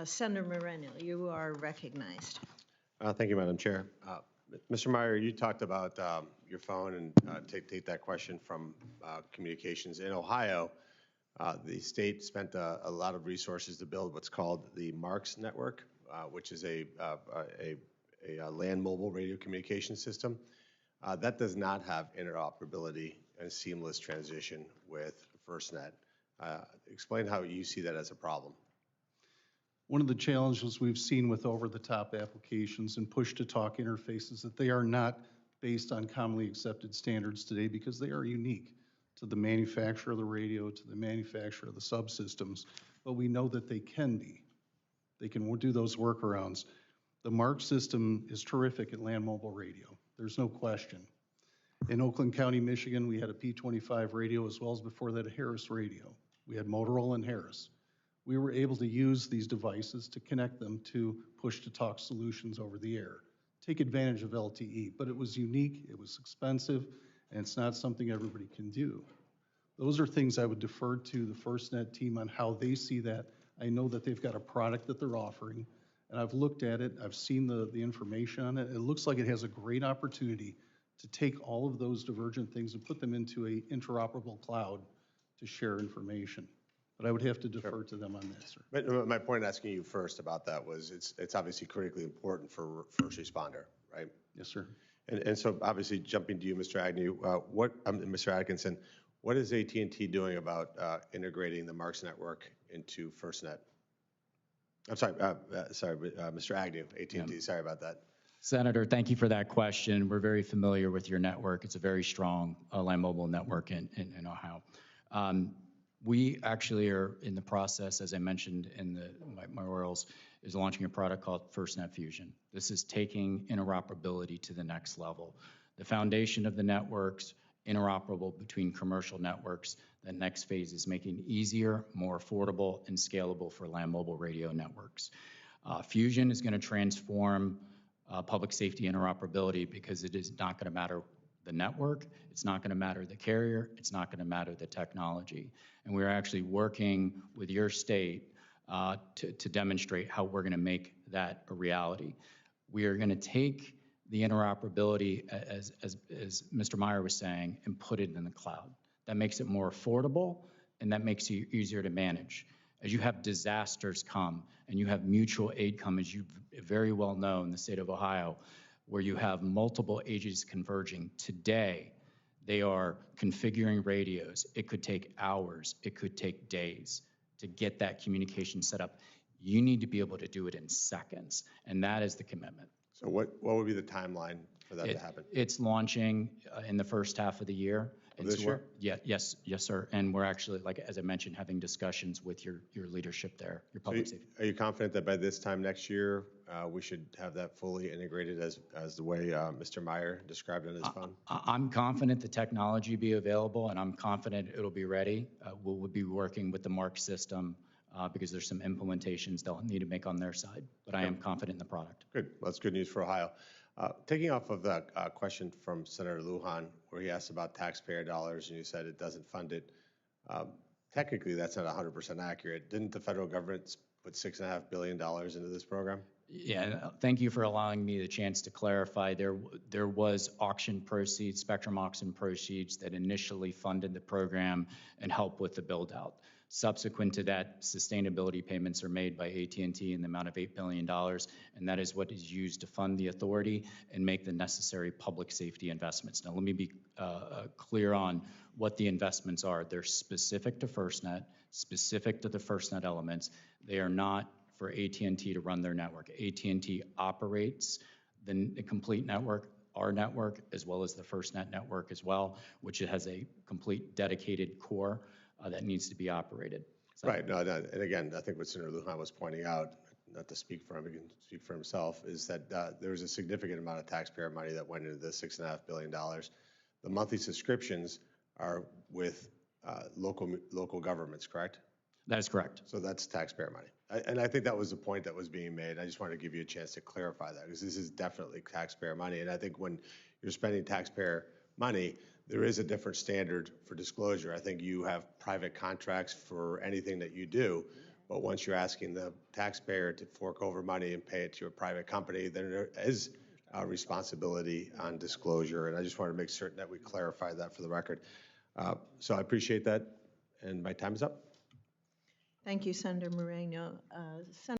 Senator Moreno, you are recognized. Thank you, Madam Chair. Mr. Meyer, you talked about your phone and take that question from communications. In Ohio, the state spent a lot of resources to build what's called the MARCS network, which is a land mobile radio communication system. That does not have interoperability and seamless transition with FirstNet. Explain how you see that as a problem. One of the challenges we've seen with over-the-top applications and push-to-talk interfaces that they are not based on commonly accepted standards today because they are unique to the manufacturer of the radio, to the manufacturer of the subsystems, but we know that they can be. They can do those workarounds. The MARC system is terrific at land mobile radio. There's no question. In Oakland County, Michigan, we had a P25 radio as well as before that a Harris radio. We had Motorola and Harris. We were able to use these devices to connect them to push-to-talk solutions over the air. Take advantage of LTE, but it was unique, it was expensive, and it's not something everybody can do. Those are things I would defer to the FirstNet team on how they see that. I know that they've got a product that they're offering, and I've looked at it, I've seen the information on it. It looks like it has a great opportunity to take all of those divergent things and put them into an interoperable cloud to share information. But I would have to defer to them on that, sir. But my point asking you first about that was it's obviously critically important for first responder, right? Yes, sir. And so obviously jumping to you, Mr. Agnew, Mr. Atkinson, what is AT&T doing about integrating the MARCS network into FirstNet? I'm sorry, Mr. Agnew, AT&T, yeah. Sorry about that. Senator, thank you for that question. We're very familiar with your network. It's a very strong land mobile network in Ohio. We actually are in the process, as I mentioned in my orals, is launching a product called FirstNet Fusion. This is taking interoperability to the next level. The foundation of the networks, interoperable between commercial networks. The next phase is making it easier, more affordable, and scalable for land mobile radio networks. Fusion is going to transform public safety interoperability because it is not going to matter the network, it's not going to matter the carrier, it's not going to matter the technology. And we're actually working with your state to demonstrate how we're going to make that a reality. We are going to take the interoperability, as Mr. Meyer was saying, and put it in the cloud. That makes it more affordable, and that makes it easier to manage. As you have disasters come, and you have mutual aid come, as you very well know in the state of Ohio, where you have multiple agencies converging. Today, they are configuring radios. It could take hours, it could take days to get that communication set up. You need to be able to do it in seconds, and that is the commitment. So what would be the timeline for that to happen? It's launching in the first half of the year. This year? Yeah, yes, sir. And we're actually, like as I mentioned, having discussions with your leadership there, your public safety. Are you confident that by this time next year we should have that fully integrated as the way Mr. Meyer described on his phone? I'm confident the technology will be available, and I'm confident it'll be ready. We'll be working with the MARC system because there's some implementations they'll need to make on their side. But I am confident in the product. Good. Well, that's good news for Ohio. Taking off of the question from Senator Lujan, where he asked about taxpayer dollars, and you said it doesn't fund it. Technically, that's not 100% accurate. Didn't the federal government put $6.5 billion into this program? Yeah, thank you for allowing me the chance to clarify. There was auction proceeds, spectrum auction proceeds that initially funded the program and helped with the build out. Subsequent to that, sustainability payments are made by AT&T in the amount of $8 billion, and that is what is used to fund the authority and make the necessary public safety investments. Now, let me be clear on what the investments are. They're specific to FirstNet, specific to the FirstNet elements. They are not for AT&T to run their network. AT&T operates the complete network, our network, as well as the FirstNet network as well, which has a complete dedicated core that needs to be operated. So, right. No, and again, I think what Senator Lujan was pointing out, not to speak for him, he can speak for himself, is that there was a significant amount of taxpayer money that went into the $6.5 billion. The monthly subscriptions are with local governments, correct? That is correct. So that's taxpayer money. And I think that was the point that was being made. I just wanted to give you a chance to clarify that, because this is definitely taxpayer money. And I think when you're spending taxpayer money, there is a different standard for disclosure. I think you have private contracts for anything that you do, But once you're asking the taxpayer to fork over money and pay it to a private company, then there is a responsibility on disclosure. And I just want to make certain that we clarify that for the record. So I appreciate that, and my time is up. Thank you, Senator Moreno.